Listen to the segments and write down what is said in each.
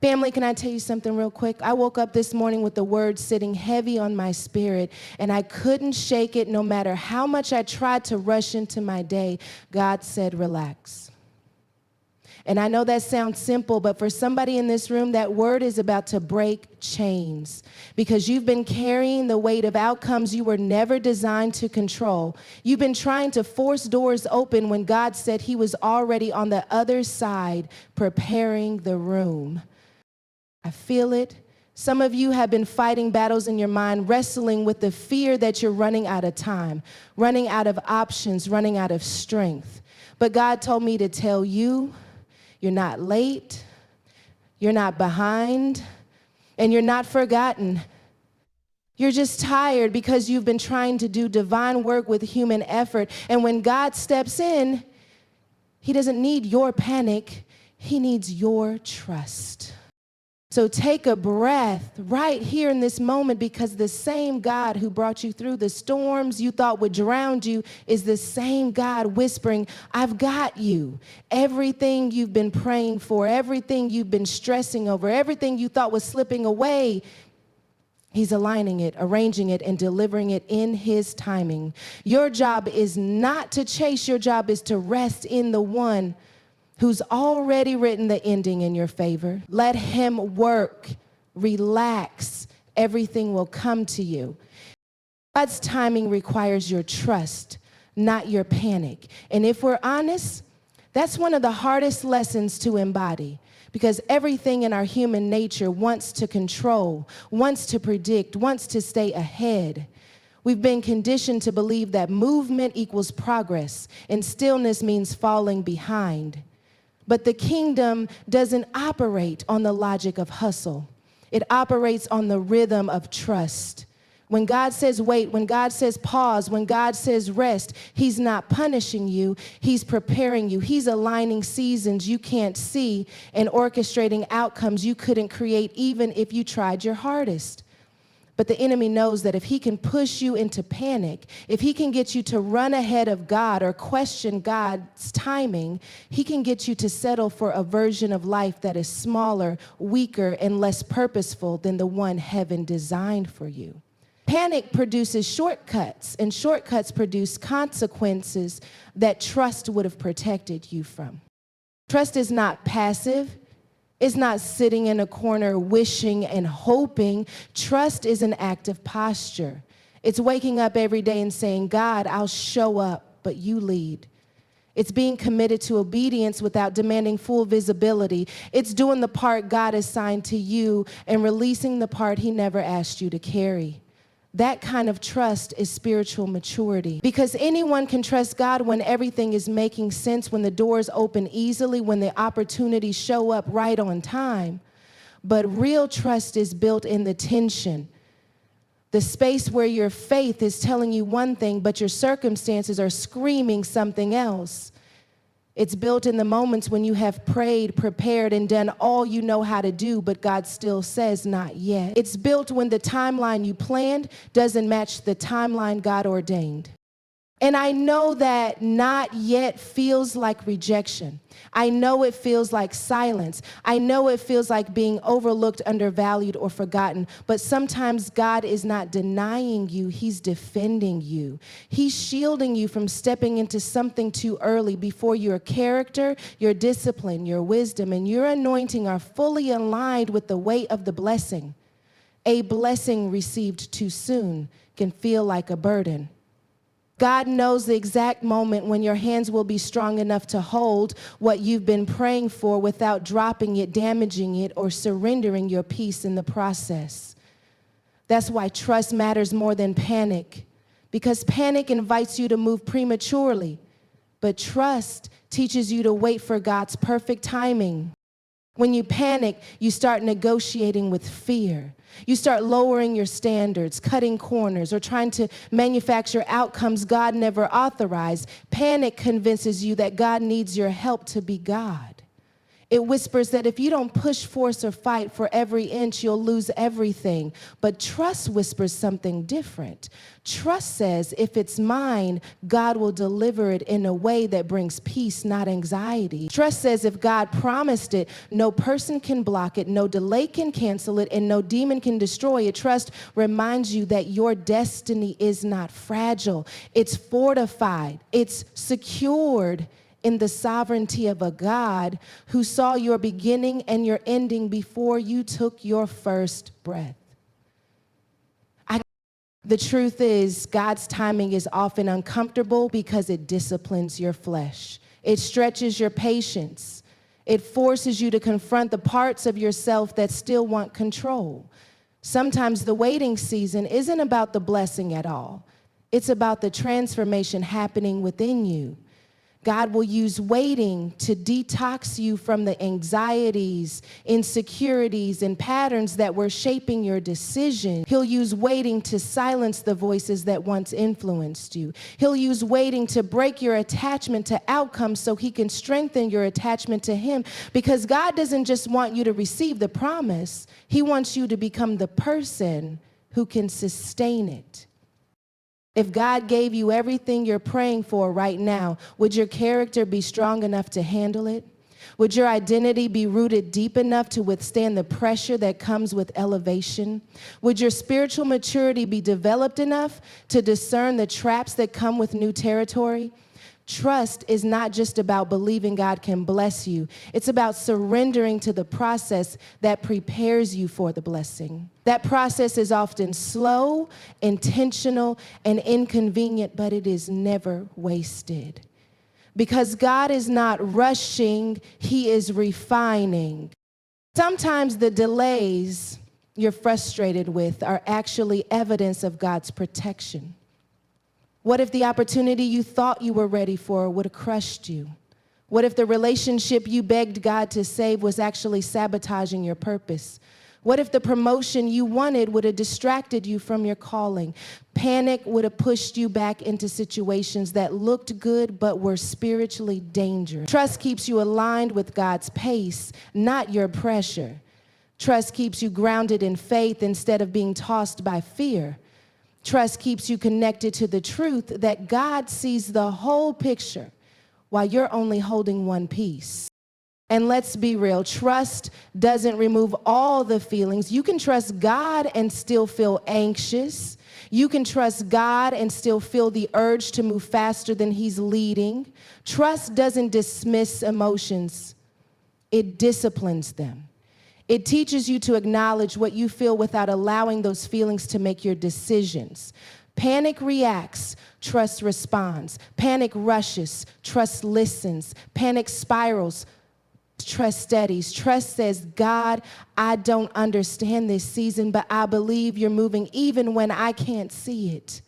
Family, can I tell you something real quick? I woke up this morning with the word sitting heavy on my spirit, and I couldn't shake it no matter how much I tried to rush into my day. God said, relax. And I know that sounds simple, but for somebody in this room, that word is about to break chains because you've been carrying the weight of outcomes you were never designed to control. You've been trying to force doors open when God said he was already on the other side preparing the room. I feel it. Some of you have been fighting battles in your mind, wrestling with the fear that you're running out of time, running out of options, running out of strength. But God told me to tell you, you're not late, you're not behind, and you're not forgotten. You're just tired because you've been trying to do divine work with human effort. And when God steps in, he doesn't need your panic, he needs your trust. So take a breath right here in this moment, because the same God who brought you through the storms you thought would drown you is the same God whispering, I've got you. Everything you've been praying for, everything you've been stressing over, everything you thought was slipping away, he's aligning it, arranging it, and delivering it in his timing. Your job is not to chase, your job is to rest in the one who's already written the ending in your favor. Let him work. Relax. Everything will come to you. God's timing requires your trust, not your panic. And if we're honest, that's one of the hardest lessons to embody, because everything in our human nature wants to control, wants to predict, wants to stay ahead. We've been conditioned to believe that movement equals progress and stillness means falling behind. But the kingdom doesn't operate on the logic of hustle. It operates on the rhythm of trust. When God says wait, when God says pause, when God says rest, he's not punishing you, he's preparing you. He's aligning seasons you can't see and orchestrating outcomes you couldn't create even if you tried your hardest. But the enemy knows that if he can push you into panic, if he can get you to run ahead of God or question God's timing, he can get you to settle for a version of life that is smaller, weaker, and less purposeful than the one heaven designed for you. Panic produces shortcuts, and shortcuts produce consequences that trust would have protected you from. Trust is not passive. It's not sitting in a corner wishing and hoping. Trust is an active posture. It's waking up every day and saying, God, I'll show up, but you lead. It's being committed to obedience without demanding full visibility. It's doing the part God assigned to you and releasing the part he never asked you to carry. That kind of trust is spiritual maturity, because anyone can trust God when everything is making sense, when the doors open easily, when the opportunities show up right on time. But real trust is built in the tension, the space where your faith is telling you one thing, but your circumstances are screaming something else. It's built in the moments when you have prayed, prepared, and done all you know how to do, but God still says not yet. It's built when the timeline you planned doesn't match the timeline God ordained. And I know that not yet feels like rejection. I know it feels like silence. I know it feels like being overlooked, undervalued, or forgotten. But sometimes God is not denying you, he's defending you. He's shielding you from stepping into something too early before your character, your discipline, your wisdom, and your anointing are fully aligned with the weight of the blessing. A blessing received too soon can feel like a burden. God knows the exact moment when your hands will be strong enough to hold what you've been praying for without dropping it, damaging it, or surrendering your peace in the process. That's why trust matters more than panic, because panic invites you to move prematurely, but trust teaches you to wait for God's perfect timing. When you panic, you start negotiating with fear. You start lowering your standards, cutting corners, or trying to manufacture outcomes God never authorized. Panic convinces you that God needs your help to be God. It whispers that if you don't push, force, or fight for every inch, you'll lose everything. But trust whispers something different. Trust says, if it's mine, God will deliver it in a way that brings peace, not anxiety. Trust says, if God promised it, no person can block it, no delay can cancel it, and no demon can destroy it. Trust reminds you that your destiny is not fragile. It's fortified. It's secured in the sovereignty of a God who saw your beginning and your ending before you took your first breath. The truth is, God's timing is often uncomfortable because it disciplines your flesh. It stretches your patience. It forces you to confront the parts of yourself that still want control. Sometimes the waiting season isn't about the blessing at all. It's about the transformation happening within you. God will use waiting to detox you from the anxieties, insecurities, and patterns that were shaping your decision. He'll use waiting to silence the voices that once influenced you. He'll use waiting to break your attachment to outcomes so he can strengthen your attachment to him. Because God doesn't just want you to receive the promise, he wants you to become the person who can sustain it. If God gave you everything you're praying for right now, would your character be strong enough to handle it? Would your identity be rooted deep enough to withstand the pressure that comes with elevation? Would your spiritual maturity be developed enough to discern the traps that come with new territory? Trust is not just about believing God can bless you. It's about surrendering to the process that prepares you for the blessing. That process is often slow, intentional, and inconvenient, but it is never wasted. Because God is not rushing, he is refining. Sometimes the delays you're frustrated with are actually evidence of God's protection. What if the opportunity you thought you were ready for would have crushed you? What if the relationship you begged God to save was actually sabotaging your purpose? What if the promotion you wanted would have distracted you from your calling? Panic would have pushed you back into situations that looked good but were spiritually dangerous. Trust keeps you aligned with God's pace, not your pressure. Trust keeps you grounded in faith instead of being tossed by fear. Trust keeps you connected to the truth that God sees the whole picture while you're only holding one piece. And let's be real, trust doesn't remove all the feelings. You can trust God and still feel anxious. You can trust God and still feel the urge to move faster than he's leading. Trust doesn't dismiss emotions, it disciplines them. It teaches you to acknowledge what you feel without allowing those feelings to make your decisions. Panic reacts, trust responds. Panic rushes, trust listens. Panic spirals, trust steadies. Trust says, God, I don't understand this season, but I believe you're moving even when I can't see it.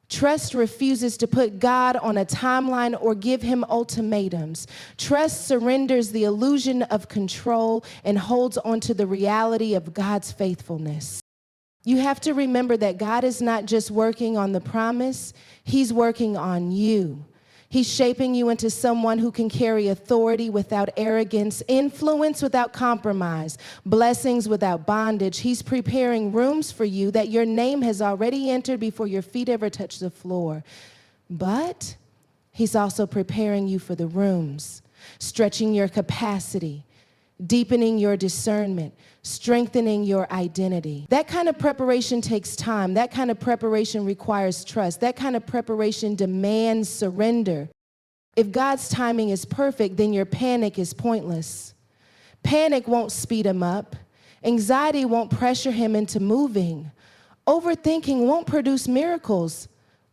Trust refuses to put God on a timeline or give him ultimatums. Trust surrenders the illusion of control and holds onto the reality of God's faithfulness. You have to remember that God is not just working on the promise, he's working on you. He's shaping you into someone who can carry authority without arrogance, influence without compromise, blessings without bondage. He's preparing rooms for you that your name has already entered before your feet ever touch the floor. But he's also preparing you for the rooms, stretching your capacity, deepening your discernment, strengthening your identity. That kind of preparation takes time. That kind of preparation requires trust. That kind of preparation demands surrender. If God's timing is perfect, then your panic is pointless. Panic won't speed him up. Anxiety won't pressure him into moving. Overthinking won't produce miracles.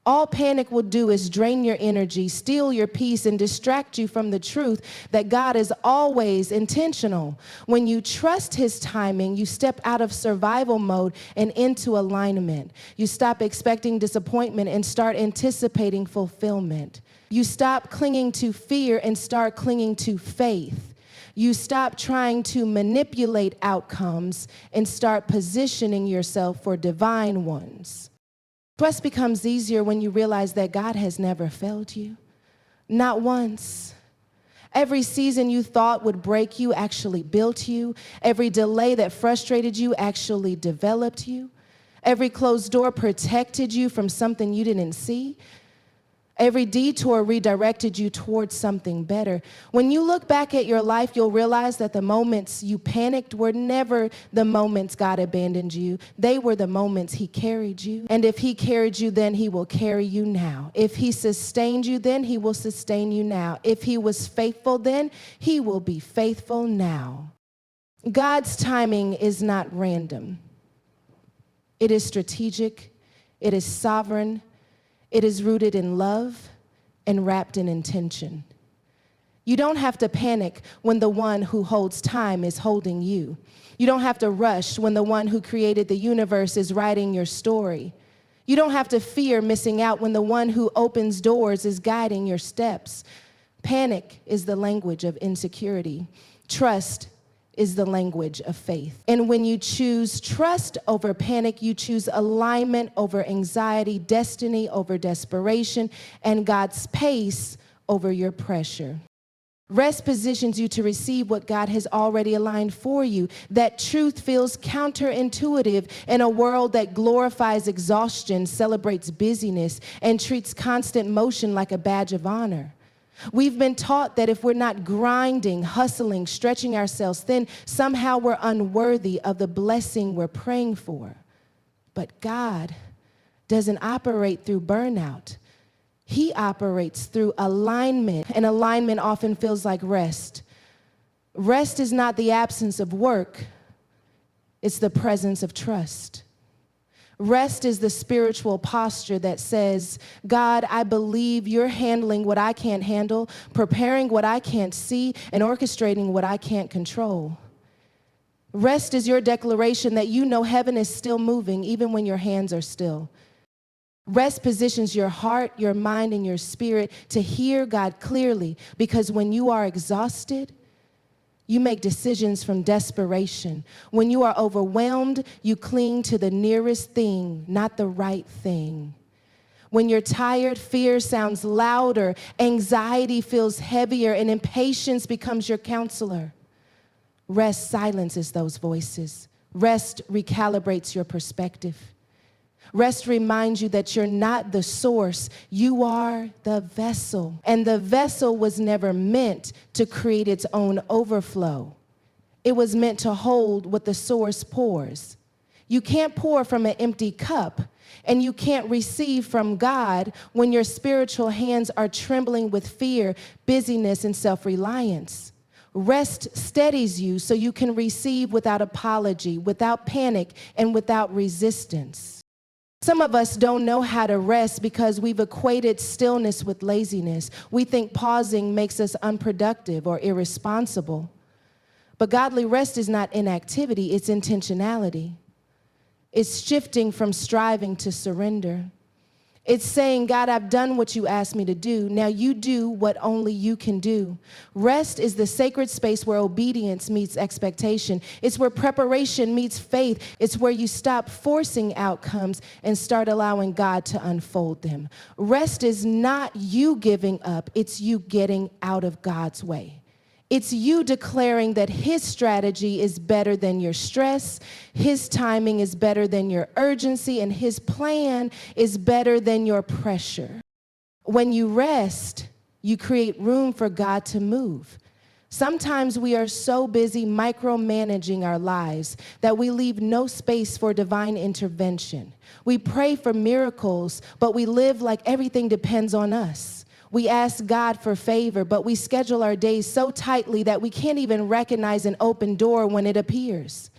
All panic will do is drain your energy, steal your peace, and distract you from the truth that God is always intentional. When you trust his timing, you step out of survival mode and into alignment. You stop expecting disappointment and start anticipating fulfillment. You stop clinging to fear and start clinging to faith. You stop trying to manipulate outcomes and start positioning yourself for divine ones. Trust becomes easier when you realize that God has never failed you, not once. Every season you thought would break you actually built you. Every delay that frustrated you actually developed you. Every closed door protected you from something you didn't see. Every detour redirected you towards something better. When you look back at your life, you'll realize that the moments you panicked were never the moments God abandoned you. They were the moments He carried you. And if He carried you then, He will carry you now. If He sustained you then, He will sustain you now. If He was faithful then, He will be faithful now. God's timing is not random. It is strategic. It is sovereign. It is rooted in love and wrapped in intention. You don't have to panic when the one who holds time is holding you. You don't have to rush when the one who created the universe is writing your story. You don't have to fear missing out when the one who opens doors is guiding your steps. Panic is the language of insecurity. Trust is the language of faith. And when you choose trust over panic, you choose alignment over anxiety, destiny over desperation, and God's pace over your pressure. Rest positions you to receive what God has already aligned for you. That truth feels counterintuitive in a world that glorifies exhaustion, celebrates busyness, and treats constant motion like a badge of honor. We've been taught that if we're not grinding, hustling, stretching ourselves thin, somehow we're unworthy of the blessing we're praying for. But God doesn't operate through burnout. He operates through alignment, and alignment often feels like rest. Rest is not the absence of work, it's the presence of trust. Rest is the spiritual posture that says, God, I believe you're handling what I can't handle, preparing what I can't see, and orchestrating what I can't control. Rest is your declaration that you know heaven is still moving even when your hands are still. Rest positions your heart, your mind, and your spirit to hear God clearly, because when you are exhausted, you make decisions from desperation. When you are overwhelmed, you cling to the nearest thing, not the right thing. When you're tired, fear sounds louder, anxiety feels heavier, and impatience becomes your counselor. Rest silences those voices. Rest recalibrates your perspective. Rest reminds you that you're not the source, you are the vessel. And the vessel was never meant to create its own overflow. It was meant to hold what the source pours. You can't pour from an empty cup, and you can't receive from God when your spiritual hands are trembling with fear, busyness, and self-reliance. Rest steadies you so you can receive without apology, without panic, and without resistance. Some of us don't know how to rest because we've equated stillness with laziness. We think pausing makes us unproductive or irresponsible. But godly rest is not inactivity, it's intentionality. It's shifting from striving to surrender. It's saying, God, I've done what you asked me to do. Now you do what only you can do. Rest is the sacred space where obedience meets expectation. It's where preparation meets faith. It's where you stop forcing outcomes and start allowing God to unfold them. Rest is not you giving up. It's you getting out of God's way. It's you declaring that His strategy is better than your stress, His timing is better than your urgency, and His plan is better than your pressure. When you rest, you create room for God to move. Sometimes we are so busy micromanaging our lives that we leave no space for divine intervention. We pray for miracles, but we live like everything depends on us. We ask God for favor, but we schedule our days so tightly that we can't even recognize an open door when it appears.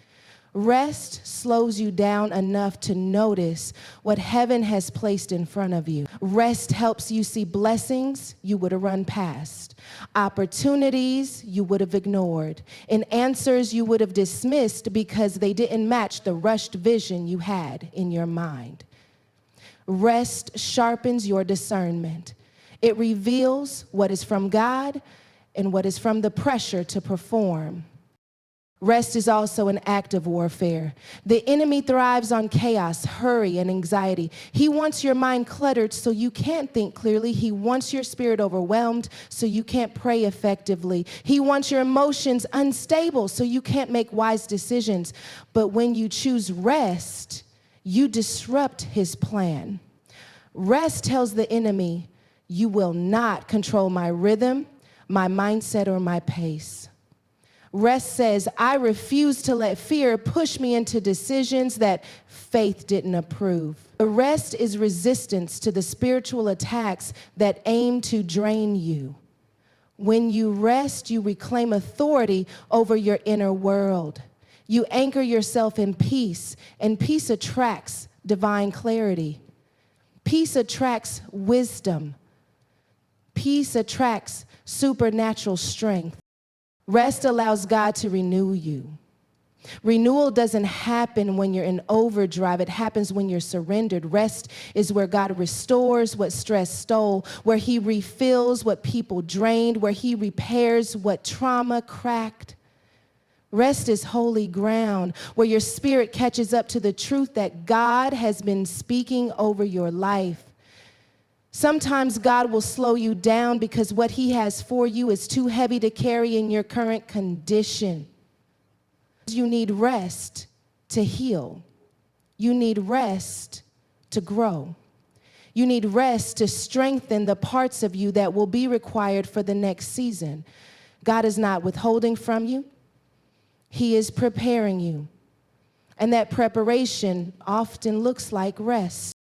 Rest slows you down enough to notice what heaven has placed in front of you. Rest helps you see blessings you would have run past, opportunities you would have ignored, and answers you would have dismissed because they didn't match the rushed vision you had in your mind. Rest sharpens your discernment. It reveals what is from God and what is from the pressure to perform. Rest is also an act of warfare. The enemy thrives on chaos, hurry, and anxiety. He wants your mind cluttered so you can't think clearly. He wants your spirit overwhelmed so you can't pray effectively. He wants your emotions unstable so you can't make wise decisions. But when you choose rest, you disrupt his plan. Rest tells the enemy, you will not control my rhythm, my mindset, or my pace. Rest says, I refuse to let fear push me into decisions that faith didn't approve. Rest is resistance to the spiritual attacks that aim to drain you. When you rest, you reclaim authority over your inner world. You anchor yourself in peace, and peace attracts divine clarity. Peace attracts wisdom. Peace attracts supernatural strength. Rest allows God to renew you. Renewal doesn't happen when you're in overdrive. It happens when you're surrendered. Rest is where God restores what stress stole, where he refills what people drained, where he repairs what trauma cracked. Rest is holy ground, where your spirit catches up to the truth that God has been speaking over your life. Sometimes God will slow you down because what he has for you is too heavy to carry in your current condition. You need rest to heal. You need rest to grow. You need rest to strengthen the parts of you that will be required for the next season. God is not withholding from you. He is preparing you. And that preparation often looks like rest.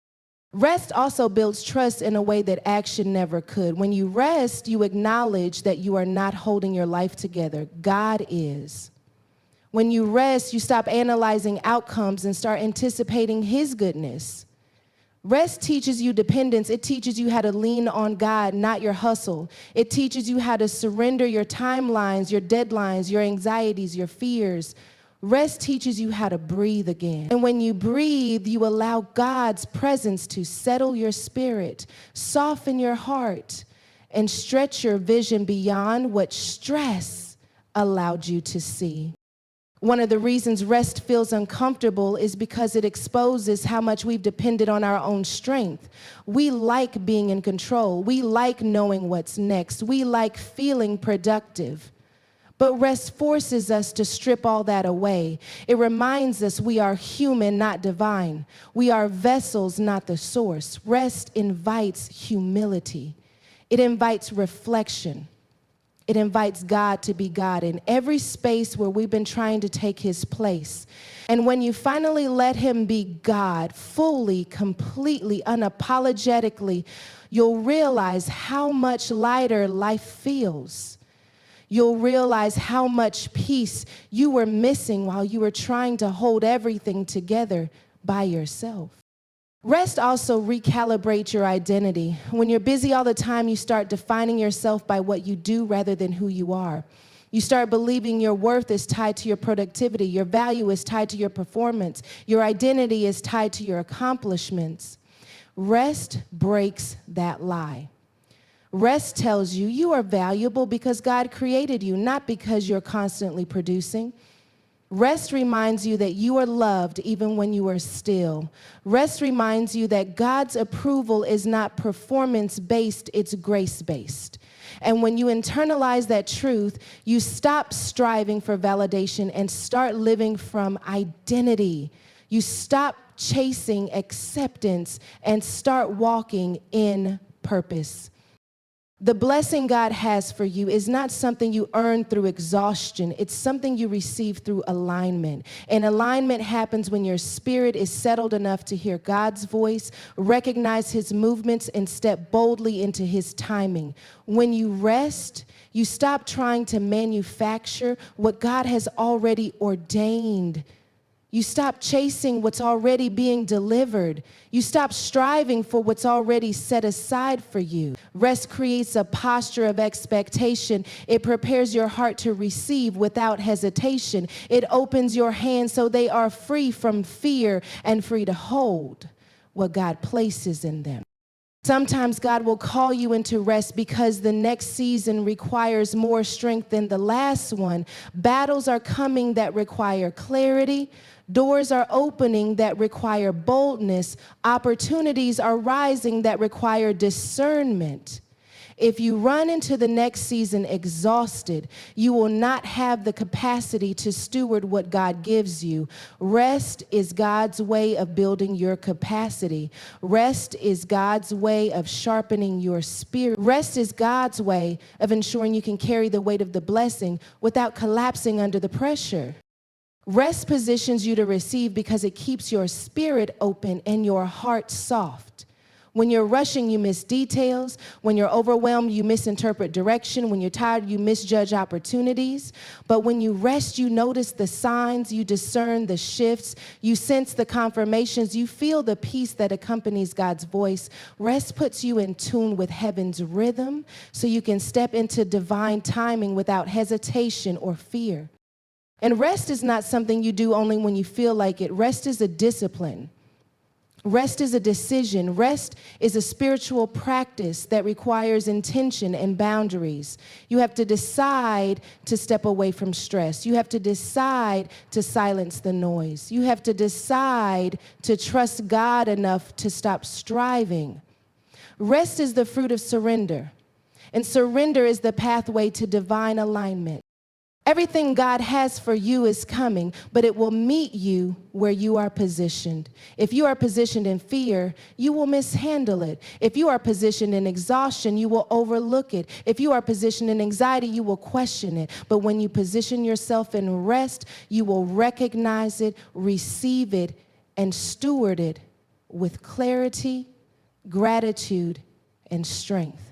Rest also builds trust in a way that action never could. When you rest, you acknowledge that you are not holding your life together. God is. When you rest, you stop analyzing outcomes and start anticipating his goodness. Rest teaches you dependence. It teaches you how to lean on God, not your hustle. It teaches you how to surrender your timelines, your deadlines, your anxieties, your fears. Rest teaches you how to breathe again. And when you breathe, you allow God's presence to settle your spirit, soften your heart, and stretch your vision beyond what stress allowed you to see. One of the reasons rest feels uncomfortable is because it exposes how much we've depended on our own strength. We like being in control. We like knowing what's next. We like feeling productive. But rest forces us to strip all that away. It reminds us we are human, not divine. We are vessels, not the source. Rest invites humility. It invites reflection. It invites God to be God in every space where we've been trying to take his place. And when you finally let him be God, fully, completely, unapologetically, you'll realize how much lighter life feels. You'll realize how much peace you were missing while you were trying to hold everything together by yourself. Rest also recalibrates your identity. When you're busy all the time, you start defining yourself by what you do rather than who you are. You start believing your worth is tied to your productivity. Your value is tied to your performance. Your identity is tied to your accomplishments. Rest breaks that lie. Rest tells you you are valuable because God created you, not because you're constantly producing. Rest reminds you that you are loved even when you are still. Rest reminds you that God's approval is not performance-based, it's grace-based. And when you internalize that truth, you stop striving for validation and start living from identity. You stop chasing acceptance and start walking in purpose. The blessing God has for you is not something you earn through exhaustion. It's something you receive through alignment. And alignment happens when your spirit is settled enough to hear God's voice, recognize his movements, and step boldly into his timing. When you rest, you stop trying to manufacture what God has already ordained. You stop chasing what's already being delivered. You stop striving for what's already set aside for you. Rest creates a posture of expectation. It prepares your heart to receive without hesitation. It opens your hands so they are free from fear and free to hold what God places in them. Sometimes God will call you into rest because the next season requires more strength than the last one. Battles are coming that require clarity. Doors are opening that require boldness. Opportunities are rising that require discernment. If you run into the next season exhausted, you will not have the capacity to steward what God gives you. Rest is God's way of building your capacity. Rest is God's way of sharpening your spirit. Rest is God's way of ensuring you can carry the weight of the blessing without collapsing under the pressure. Rest positions you to receive because it keeps your spirit open and your heart soft. When you're rushing, you miss details. When you're overwhelmed, you misinterpret direction. When you're tired, you misjudge opportunities. But when you rest, you notice the signs, you discern the shifts, you sense the confirmations, you feel the peace that accompanies God's voice. Rest puts you in tune with heaven's rhythm so you can step into divine timing without hesitation or fear. And rest is not something you do only when you feel like it. Rest is a discipline. Rest is a decision. Rest is a spiritual practice that requires intention and boundaries. You have to decide to step away from stress. You have to decide to silence the noise. You have to decide to trust God enough to stop striving. Rest is the fruit of surrender, and surrender is the pathway to divine alignment. Everything God has for you is coming, but it will meet you where you are positioned. If you are positioned in fear, you will mishandle it. If you are positioned in exhaustion, you will overlook it. If you are positioned in anxiety, you will question it. But when you position yourself in rest, you will recognize it, receive it, and steward it with clarity, gratitude, and strength.